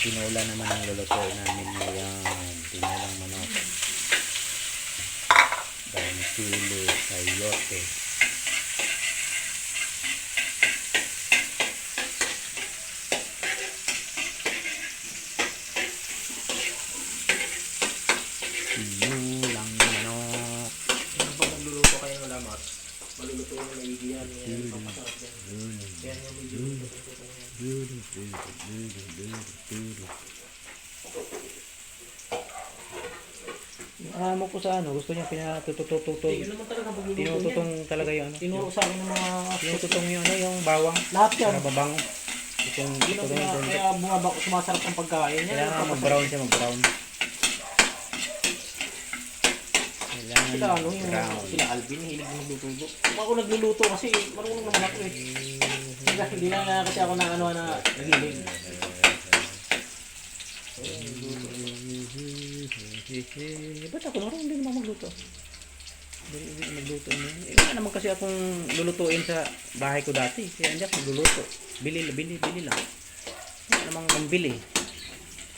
Tinola naman ang lulutuin namin ngayon. Tinolang manok. Dahil sili, sayote. Tinolang manok. Pag nagluluto kayo ng lamas, maluluto yung maigi yan. Yan, papasarap yan. Yan yung medyo luto-luto yan. Amo ko sa ano, gusto niya pinatutututong. Yun naman talaga pagluluto niya. Tinututong talaga yung ano. Tinuro sa akin ng mga... Tinututong yung ano, yung bawang. Lahat yan. Para babango. Itong tututong yung Kaya bumabak, sumasarap ang pagkain. kailangan nga mag-brown siya, mag-brown. Kailangan Sila ano, yung brown. sila Alvin, hilig na magluto. Kung ako nagluluto kasi marunong naman ako eh. Hindi na kasi ako na ano na nagilig. Ba't ako marunong din naman magluto? Hindi magluto niya. Wala naman kasi akong lulutuin sa bahay ko dati. Kaya hindi ako magluluto. Bili lang. Wala namang pambili.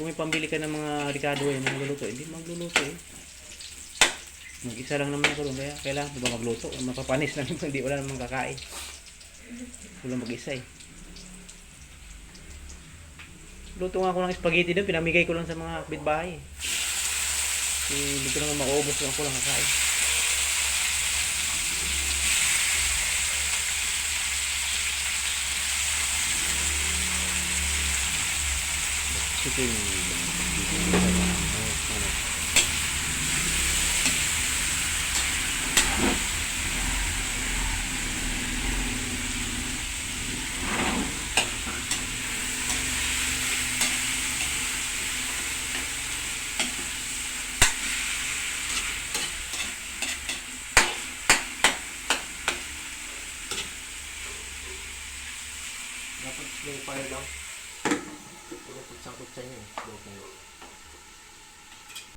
Kung may pambili ka ng mga Ricardo yung magluluto, hindi magluluto eh. Mag-isa lang naman ako doon. Kaya kailangan ko ba magluto? Mapapanis lang yung hindi wala namang kakain. Wala mag-isa eh. Luto nga ako ng spaghetti doon. Pinamigay ko lang sa mga kapitbahay eh. Hindi ko naman makaubos kung ako lang kakain. Chicken. Dapat slow fire lang. Pagkakot-sakot sa inyo, slow fire.